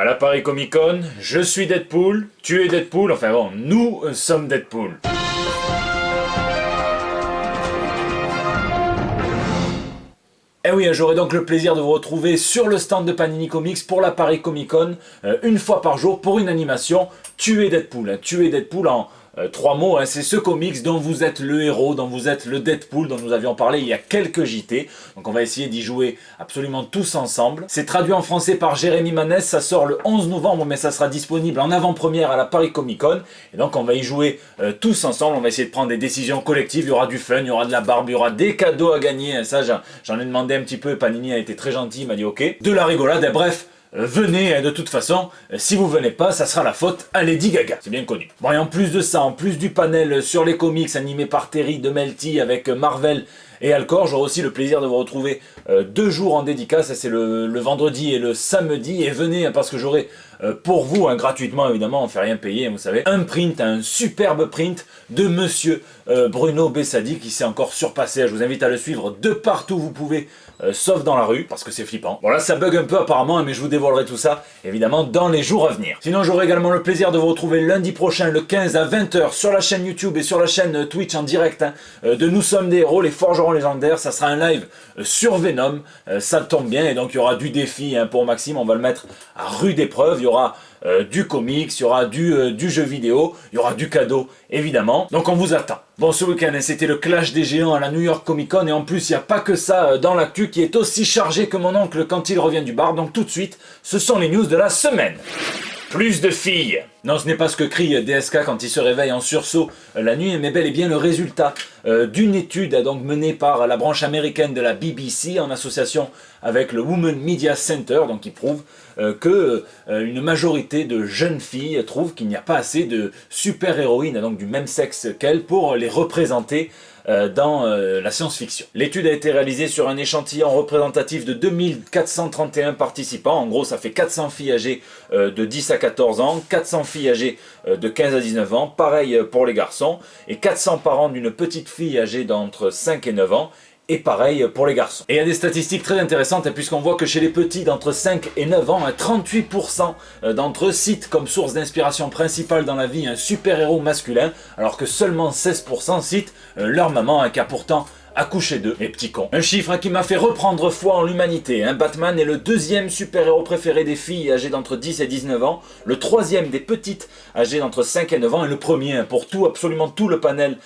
À la Paris Comic Con, je suis Deadpool, tu es Deadpool, enfin bon, nous sommes Deadpool. Et oui, j'aurai donc le plaisir de vous retrouver sur le stand de Panini Comics pour la Paris Comic Con, une fois par jour pour une animation, tu es Deadpool. Tu es Deadpool en 3 mots, c'est ce comics dont vous êtes le héros, dont vous êtes le Deadpool, dont nous avions parlé il y a quelques JT. Donc on va essayer d'y jouer absolument tous ensemble. C'est traduit en français par Jérémy Manès, ça sort le 11 novembre, mais ça sera disponible en avant-première à la Paris Comic Con. Et donc on va y jouer tous ensemble, on va essayer de prendre des décisions collectives, il y aura du fun, il y aura de la barbe, il y aura des cadeaux à gagner. Ça j'en ai demandé un petit peu, Panini a été très gentil, il m'a dit ok. De la rigolade, et bref. Venez, de toute façon, si vous venez pas, ça sera la faute à Lady Gaga, c'est bien connu. Bon, et en plus de ça, en plus du panel sur les comics animés par Terry de Melty avec Marvel et Alcor, j'aurai aussi le plaisir de vous retrouver 2 jours en dédicace, c'est le vendredi et le samedi, et venez parce que j'aurai pour vous, gratuitement évidemment, on ne fait rien payer, vous savez, un print, un superbe print de monsieur Bruno Bessadi qui s'est encore surpassé. Je vous invite à le suivre de partout où vous pouvez, sauf dans la rue, parce que c'est flippant. Bon là ça bug un peu apparemment, mais je vous dévoilerai tout ça évidemment dans les jours à venir. Sinon j'aurai également le plaisir de vous retrouver lundi prochain, le 15 à 20 h sur la chaîne YouTube et sur la chaîne Twitch en direct de Nous Sommes des Héros, les Forgerons Légendaires. Ça sera un live sur Venom, ça tombe bien, et donc il y aura du défi pour Maxime, on va le mettre à rude épreuve. Il y aura du comics, il y aura du jeu vidéo, il y aura du cadeau évidemment, donc on vous attend. Bon, ce week-end c'était le clash des géants à la New York Comic Con, et en plus il n'y a pas que ça dans l'actu qui est aussi chargé que mon oncle quand il revient du bar. Donc tout de suite, ce sont les news de la semaine. Plus de filles. Non, ce n'est pas ce que crie DSK quand il se réveille en sursaut la nuit, mais bel et bien le résultat d'une étude donc menée par la branche américaine de la BBC en association avec le Women Media Center, donc qui prouve que une majorité de jeunes filles trouvent qu'il n'y a pas assez de super-héroïnes donc du même sexe qu'elles pour les représenter dans la science-fiction. L'étude a été réalisée sur un échantillon représentatif de 2431 participants. En gros, ça fait 400 filles âgées de 10 à 14 ans, 400 filles âgées de 15 à 19 ans, pareil pour les garçons, et 400 parents d'une petite fille âgée d'entre 5 et 9 ans, et pareil pour les garçons. Et il y a des statistiques très intéressantes, puisqu'on voit que chez les petits d'entre 5 et 9 ans, 38% d'entre eux citent comme source d'inspiration principale dans la vie un super-héros masculin, alors que seulement 16% citent leur maman, qui a pourtant accouché d'eux, les petits cons. Un chiffre qui m'a fait reprendre foi en l'humanité. Batman est le 2e super-héros préféré des filles âgées d'entre 10 et 19 ans, le 3e des petites âgées d'entre 5 et 9 ans, et le premier pour tout, absolument tout le panel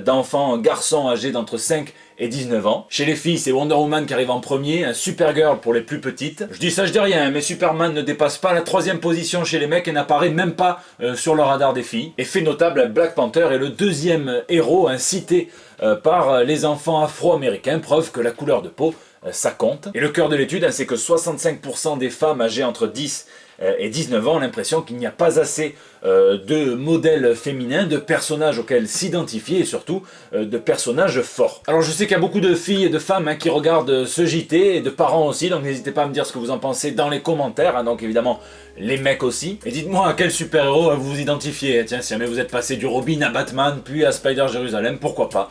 d'enfants garçons âgés d'entre 5 et 19 ans. Chez les filles, c'est Wonder Woman qui arrive en premier, un Supergirl pour les plus petites. Je dis ça, je dis rien, mais Superman ne dépasse pas la 3e position chez les mecs et n'apparaît même pas sur le radar des filles. Et fait notable, Black Panther est le 2e héros cité par les enfants afro-américains, preuve que la couleur de peau, ça compte. Et le cœur de l'étude, c'est que 65% des femmes âgées entre 10 et 19 ans ont l'impression qu'il n'y a pas assez de modèles féminins, de personnages auxquels s'identifier, et surtout de personnages forts. Alors je sais qu'il y a beaucoup de filles et de femmes qui regardent ce JT, et de parents aussi, donc n'hésitez pas à me dire ce que vous en pensez dans les commentaires, donc évidemment les mecs aussi. Et dites-moi à quel super-héros vous vous identifiez. Tiens, si jamais vous êtes passé du Robin à Batman, puis à Spider-Jérusalem, pourquoi pas.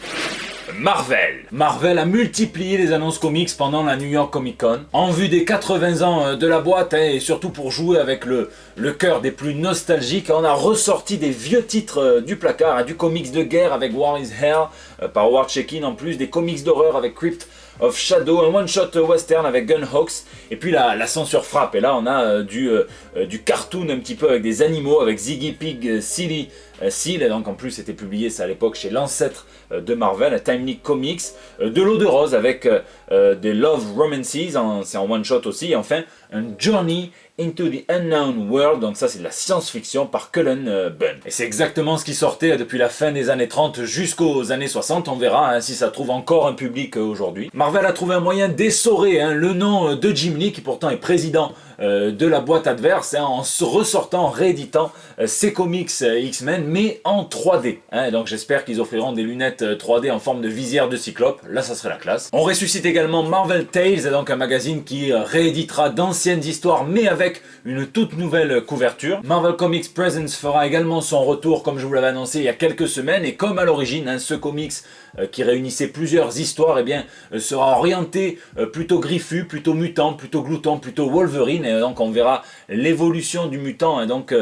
Marvel a multiplié les annonces comics pendant la New York Comic Con, en vue des 80 ans de la boîte, et surtout pour jouer avec le cœur des plus nostalgiques. On a ressorti des vieux titres du placard, du comics de guerre avec War is Hell par Howard Chaykin, en plus des comics d'horreur avec Crypt of Shadow, un one-shot western avec Gunhawks, et puis la censure frappe, et là on a du cartoon un petit peu avec des animaux, avec Ziggy Pig, Silly Seal, et donc en plus c'était publié ça à l'époque chez l'ancêtre de Marvel, Timely Comics, de l'eau de rose avec des Love Romances, c'est en one-shot aussi, et enfin un Journey into the Unknown World, donc ça c'est de la science-fiction par Cullen Bunn. Et c'est exactement ce qui sortait depuis la fin des années 30 jusqu'aux années 60, on verra si ça trouve encore un public aujourd'hui. Marvel a trouvé un moyen d'essorer le nom de Jim Lee, qui pourtant est président de la boîte adverse, en ressortant, en rééditant ses comics X-Men, mais en 3D. Donc j'espère qu'ils offriront des lunettes 3D en forme de visière de Cyclope, là ça serait la classe. On ressuscite également Marvel Tales, donc un magazine qui rééditera d'anciennes histoires, mais avec une toute nouvelle couverture. Marvel Comics Presents fera également son retour, comme je vous l'avais annoncé il y a quelques semaines, et comme à l'origine, ce comics qui réunissait plusieurs histoires, sera orienté plutôt griffu, plutôt mutant, plutôt glouton, plutôt Wolverine, et donc on verra l'évolution du mutant, donc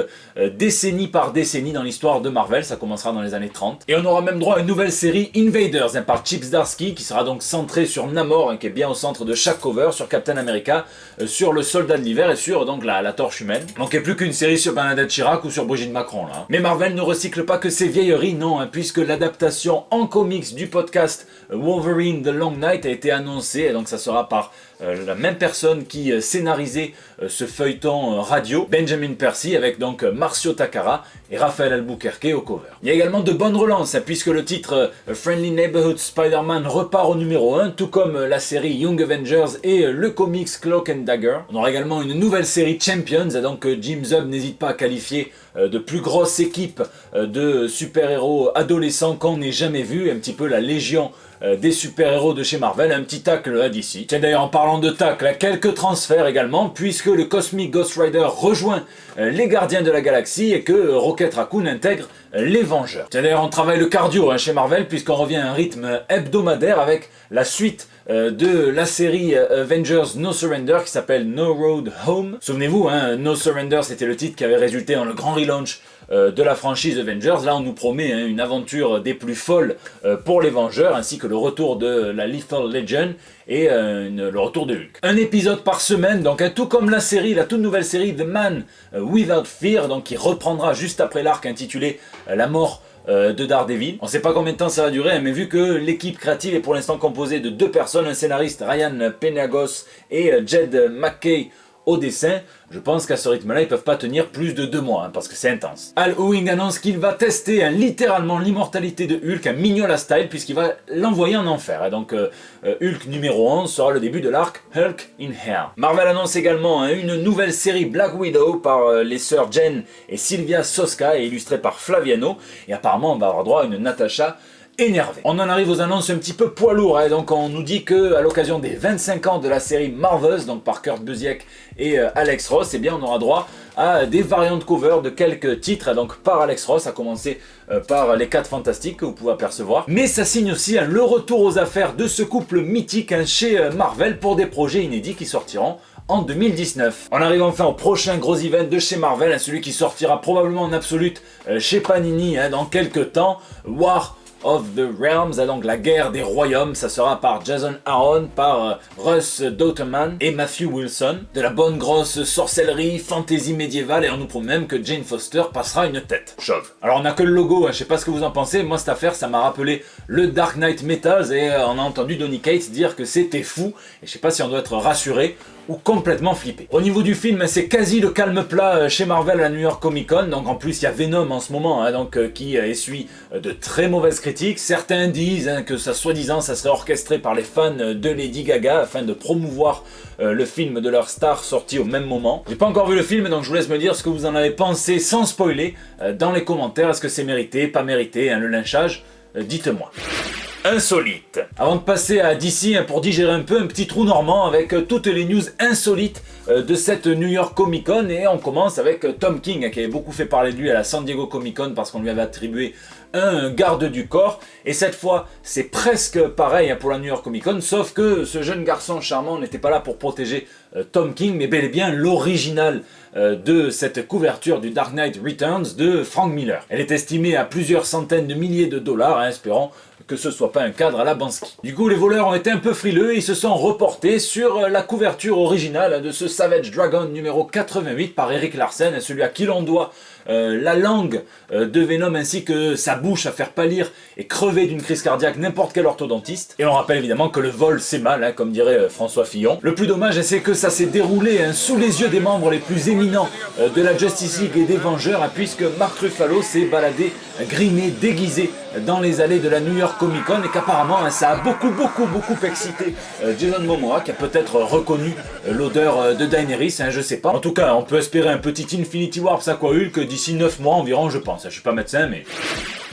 décennie par décennie dans l'histoire de Marvel. Ça commencera dans les années 30. Et on aura même droit à une nouvelle série Invaders par Chip Zdarsky qui sera donc centrée sur Namor, qui est bien au centre de chaque cover, sur Captain America, sur le soldat de l'hiver et sur donc la torche humaine. Donc il n'y a plus qu'une série sur Bernadette Chirac ou sur Brigitte Macron là. Mais Marvel ne recycle pas que ses vieilleries, non, puisque l'adaptation en comics du podcast Wolverine The Long Night a été annoncée, et donc ça sera par la même personne qui scénarisait ce feuilleton radio, Benjamin Percy, avec donc Marcio Takara et Raphaël Albuquerque au cover. Il y a également de bonnes relances, puisque le titre Friendly Neighborhood Spider-Man repart au numéro 1, tout comme la série Young Avengers et le comics Cloak and Dagger. On aura également une nouvelle série Champions, et donc Jim Zub n'hésite pas à qualifier de plus grosse équipe de super-héros adolescents qu'on n'ait jamais vu, un petit peu la légion des super-héros de chez Marvel, un petit tacle à DC. Tiens d'ailleurs, en parlant de tacle, quelques transferts également, puisque le Cosmic Ghost Rider rejoint les Gardiens de la Galaxie et que Rocket Raccoon intègre les Vengeurs. Tiens d'ailleurs, on travaille le cardio chez Marvel, puisqu'on revient à un rythme hebdomadaire avec la suite de la série Avengers No Surrender qui s'appelle No Road Home. Souvenez-vous, No Surrender, c'était le titre qui avait résulté dans le grand relaunch de la franchise Avengers. Là on nous promet une aventure des plus folles pour les Vengeurs, ainsi que le retour de la Lethal Legion et le retour de Hulk. Un épisode par semaine, donc tout comme la série, la toute nouvelle série The Man Without Fear, donc qui reprendra juste après l'arc intitulé La mort de Daredevil. On ne sait pas combien de temps ça va durer, mais vu que l'équipe créative est pour l'instant composée de 2 personnes, un scénariste Ryan Penagos et Jed McKay au dessin, je pense qu'à ce rythme-là, ils peuvent pas tenir plus de 2 mois, parce que c'est intense. Al Ewing annonce qu'il va tester littéralement l'immortalité de Hulk, un Mignola style, puisqu'il va l'envoyer en enfer. Donc Hulk numéro 11 sera le début de l'arc Hulk in Hell. Marvel annonce également une nouvelle série Black Widow par les sœurs Jen et Sylvia Soska, et illustrée par Flaviano, et apparemment on va avoir droit à une Natasha énervé. On en arrive aux annonces un petit peu poids lourds, donc on nous dit que à l'occasion des 25 ans de la série Marvels, donc par Kurt Busiek et Alex Ross, eh bien on aura droit à des variantes cover de quelques titres, donc par Alex Ross, à commencer par les 4 Fantastiques que vous pouvez apercevoir. Mais ça signe aussi le retour aux affaires de ce couple mythique chez Marvel pour des projets inédits qui sortiront en 2019. On arrive enfin au prochain gros event de chez Marvel, celui qui sortira probablement en absolute chez Panini dans quelques temps, War of the Realms, donc la guerre des royaumes. Ça sera par Jason Aaron, par Russ Dauterman et Matthew Wilson. De la bonne grosse sorcellerie, fantasy médiévale, et on nous promet même que Jane Foster passera une tête chauve. Alors on a que le logo, je sais pas ce que vous en pensez, moi cette affaire ça m'a rappelé le Dark Knight Metas, et on a entendu Donny Cates dire que c'était fou, et je sais pas si on doit être rassuré ou complètement flippé. Au niveau du film, c'est quasi le calme plat chez Marvel à New York Comic Con. Donc en plus il y a Venom en ce moment, qui essuie de très mauvaises critiques. Certains disent que ça soi-disant ça serait orchestré par les fans de Lady Gaga afin de promouvoir le film de leur star sorti au même moment. J'ai pas encore vu le film, donc je vous laisse me dire ce que vous en avez pensé sans spoiler dans les commentaires. Est-ce que c'est mérité, pas mérité, le lynchage? Dites-moi. Insolite. Avant de passer à DC, pour digérer un peu, un petit trou normand avec toutes les news insolites de cette New York Comic Con, et on commence avec Tom King qui avait beaucoup fait parler de lui à la San Diego Comic Con parce qu'on lui avait attribué un garde du corps, et cette fois c'est presque pareil pour la New York Comic Con, sauf que ce jeune garçon charmant n'était pas là pour protéger Tom King, mais bel et bien l'original de cette couverture du Dark Knight Returns de Frank Miller. Elle est estimée à plusieurs centaines de milliers de dollars, espérons que ce soit pas un cadre à la Bansky. Du coup, les voleurs ont été un peu frileux et ils se sont reportés sur la couverture originale de ce Savage Dragon numéro 88 par Eric Larsen, celui à qui l'on doit la langue de Venom ainsi que sa bouche à faire pâlir et crever d'une crise cardiaque n'importe quel orthodontiste. Et on rappelle évidemment que le vol c'est mal, comme dirait François Fillon. Le plus dommage c'est que ça s'est déroulé sous les yeux des membres les plus éminents de la Justice League et des Vengeurs, puisque Mark Ruffalo s'est baladé grimé, déguisé dans les allées de la New York Comic Con, et qu'apparemment ça a beaucoup excité Jason Momoa, qui a peut-être reconnu l'odeur de Daenerys, je sais pas. En tout cas, on peut espérer un petit Infinity War Aqua Hulk d'ici 9 mois environ, je pense. Je suis pas médecin, mais...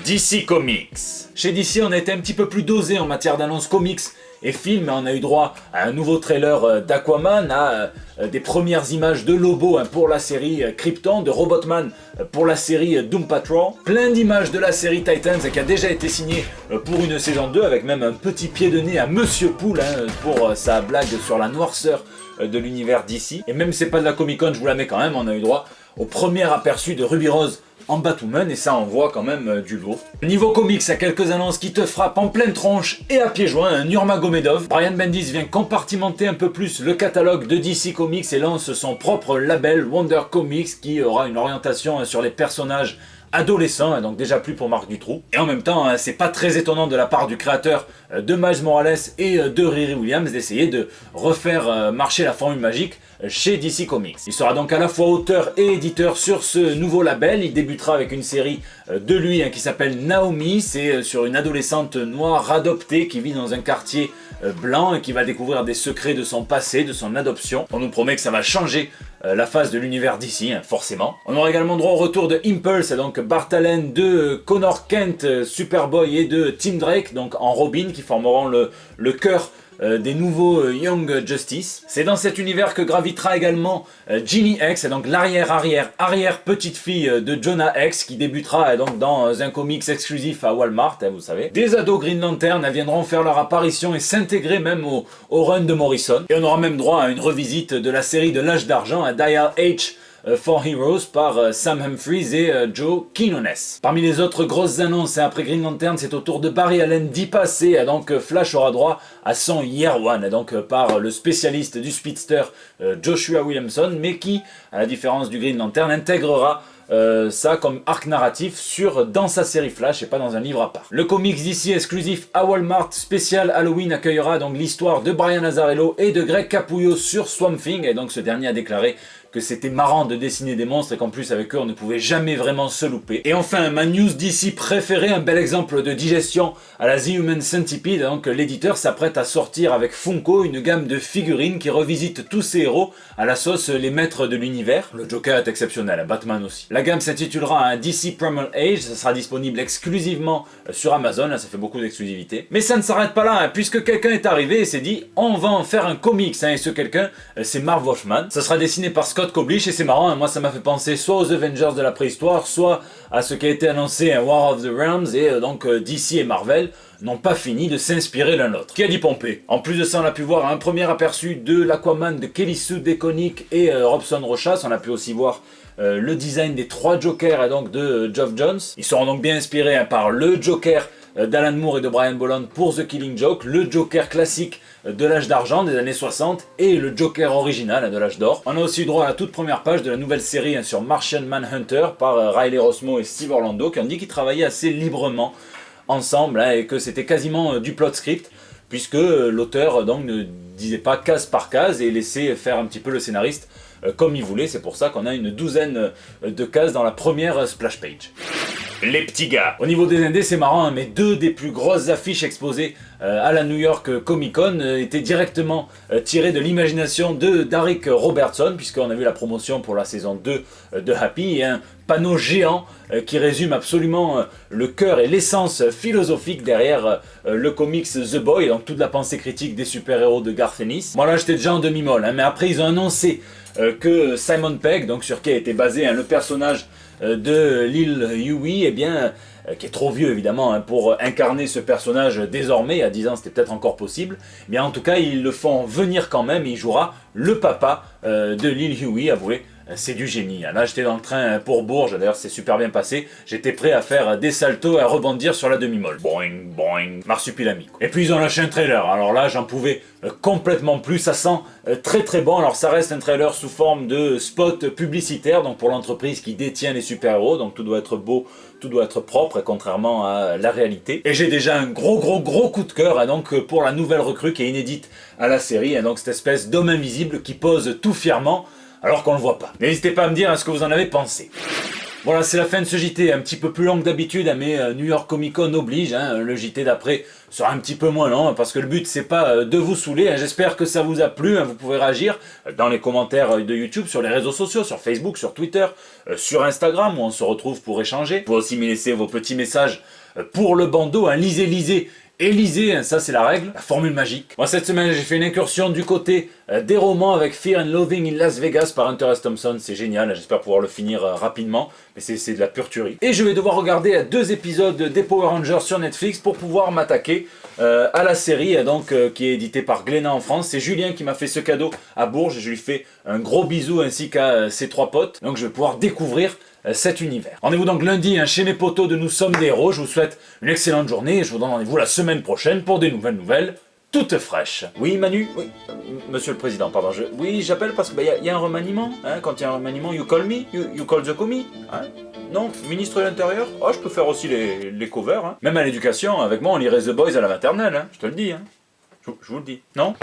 DC Comics. Chez DC, on a été un petit peu plus dosé en matière d'annonces comics et films. On a eu droit à un nouveau trailer d'Aquaman, à des premières images de Lobo pour la série Krypton, de Robotman pour la série Doom Patrol, plein d'images de la série Titans qui a déjà été signée pour une saison 2, avec même un petit pied de nez à Monsieur Poole pour sa blague sur la noirceur de l'univers d'ici. Et même si c'est pas de la Comic Con, je vous la mets quand même, on a eu droit au premier aperçu de Ruby Rose en Batwoman, et ça envoie quand même du lourd. Niveau comics, il y a quelques annonces qui te frappent en pleine tronche et à pieds joints, un Nurmagomedov. Brian Bendis vient compartimenter un peu plus le catalogue de DC Comics et lance son propre label Wonder Comics qui aura une orientation sur les personnages adolescent, donc déjà plus pour Marc Dutroux. Et en même temps, c'est pas très étonnant de la part du créateur de Miles Morales et de Riri Williams d'essayer de refaire marcher la formule magique chez DC Comics. Il sera donc à la fois auteur et éditeur sur ce nouveau label. Il débutera avec une série de lui qui s'appelle Naomi. C'est sur une adolescente noire adoptée qui vit dans un quartier blanc et qui va découvrir des secrets de son passé, de son adoption. On nous promet que ça va changer la phase de l'univers d'ici, forcément. On aura également droit au retour de Impulse, donc Bart Allen, de Connor Kent, Superboy, et de Tim Drake, donc en Robin, qui formeront le cœur des nouveaux Young Justice. C'est dans cet univers que gravitera également Ginny X, donc l'arrière petite fille de Jonah X, qui débutera donc dans un comics exclusif à Walmart, vous savez. Des ados Green Lantern viendront faire leur apparition et s'intégrer même au run de Morrison. Et on aura même droit à une revisite de la série de l'âge d'argent, à Dial H for Heroes par Sam Humphries et Joe Quinones. Parmi les autres grosses annonces après Green Lantern, c'est au tour de Barry Allen d'y passer. Donc Flash aura droit à son Year One, donc par le spécialiste du speedster Joshua Williamson, mais qui, à la différence du Green Lantern, intégrera ça comme arc narratif dans sa série Flash et pas dans un livre à part. Le comics d'ici exclusif à Walmart spécial Halloween accueillera donc l'histoire de Brian Azzarello et de Greg Capullo sur Swamp Thing, et donc ce dernier a déclaré que c'était marrant de dessiner des monstres et qu'en plus avec eux on ne pouvait jamais vraiment se louper. Et enfin, ma news d'ici préférée, un bel exemple de digestion à la The Human Centipede. Donc l'éditeur s'apprête à sortir avec Funko une gamme de figurines qui revisite tous ses héros à la sauce les maîtres de l'univers. Le Joker est exceptionnel, Batman aussi. La gamme s'intitulera un DC Primal Age, ça sera disponible exclusivement sur Amazon, là ça fait beaucoup d'exclusivité. Mais ça ne s'arrête pas là, puisque quelqu'un est arrivé et s'est dit on va en faire un comics, et ce quelqu'un c'est Marv Wolfman. Ça sera dessiné par Scott Koblish et c'est marrant, moi ça m'a fait penser soit aux Avengers de la préhistoire, soit à ce qui a été annoncé à War of the Realms, et donc DC et Marvel n'ont pas fini de s'inspirer l'un l'autre. Qui a dit pomper? En plus de ça, on a pu voir un premier aperçu de l'Aquaman de Kelly Sue DeConnick et Robson Rochas. On a pu aussi voir le design des 3 Jokers et donc de Geoff Johns. Ils seront donc bien inspirés par le Joker d'Alan Moore et de Brian Bolland pour The Killing Joke, le Joker classique de l'âge d'argent des années 60 et le Joker original de l'âge d'or. On a aussi eu droit à la toute première page de la nouvelle série sur Martian Manhunter par Riley Rossmo et Steve Orlando, qui ont dit qu'ils travaillaient assez librement ensemble et que c'était quasiment du plot script, puisque l'auteur donc ne disait pas case par case et laissait faire un petit peu le scénariste comme il voulait. C'est pour ça qu'on a une douzaine de cases dans la première splash page. Les petits gars. Au niveau des indés, c'est marrant, mais 2 des plus grosses affiches exposées à la New York Comic Con étaient directement tirées de l'imagination de Darick Robertson, puisqu'on a vu la promotion pour la saison 2 de Happy, et un panneau géant qui résume absolument le cœur et l'essence philosophique derrière le comics The Boy, donc toute la pensée critique des super-héros de Garth Ennis. Moi là j'étais déjà en demi-molle, mais après ils ont annoncé que Simon Pegg, donc sur qui a été basé le personnage de Lil Huey, qui est trop vieux évidemment pour incarner ce personnage désormais, à 10 ans c'était peut-être encore possible, mais en tout cas ils le font venir quand même, et il jouera le papa de Lil Huey. Avouez, c'est du génie. Là j'étais dans le train pour Bourges, d'ailleurs c'est super bien passé, j'étais prêt à faire des saltos et à rebondir sur la demi-molle. Boing, boing, marsupilami. Et puis ils ont lâché un trailer, alors là j'en pouvais complètement plus, ça sent très très bon. Alors ça reste un trailer sous forme de spot publicitaire, donc pour l'entreprise qui détient les super-héros, donc tout doit être beau, tout doit être propre, contrairement à la réalité. Et j'ai déjà un gros coup de cœur donc pour la nouvelle recrue qui est inédite à la série, donc cette espèce d'homme invisible qui pose tout fièrement alors qu'on le voit pas. N'hésitez pas à me dire ce que vous en avez pensé. Voilà, c'est la fin de ce JT, un petit peu plus long que d'habitude, mais New York Comic Con oblige, le JT d'après sera un petit peu moins long, parce que le but c'est pas de vous saouler, j'espère que ça vous a plu, vous pouvez réagir dans les commentaires de YouTube, sur les réseaux sociaux, sur Facebook, sur Twitter, sur Instagram, où on se retrouve pour échanger. Vous pouvez aussi me laisser vos petits messages pour le bandeau, lisez, et lisez, ça c'est la règle, la formule magique. Moi cette semaine j'ai fait une incursion du côté des romans avec Fear and Loathing in Las Vegas par Hunter S. Thompson, c'est génial, j'espère pouvoir le finir rapidement, mais c'est de la pure tuerie. Et je vais devoir regarder 2 épisodes des Power Rangers sur Netflix pour pouvoir m'attaquer à la série donc, qui est éditée par Glénat en France. C'est Julien qui m'a fait ce cadeau à Bourges. Je lui fais un gros bisou ainsi qu'à ses 3 potes. Donc je vais pouvoir découvrir cet univers. Rendez-vous donc lundi chez mes potos de Nous sommes des héros. Je vous souhaite une excellente journée et je vous donne rendez-vous la semaine prochaine pour des nouvelles toutes fraîches. Oui Manu? Oui, monsieur le président, pardon. Oui, j'appelle parce qu'il y a un remaniement. Hein, quand il y a un remaniement, you call me, you call the commis. Hein. Non, ministre de l'Intérieur? Oh, je peux faire aussi les covers. Hein. Même à l'éducation, avec moi, on lirait The Boys à la maternelle. Hein. Je te le dis. Hein. Je vous le dis. Non?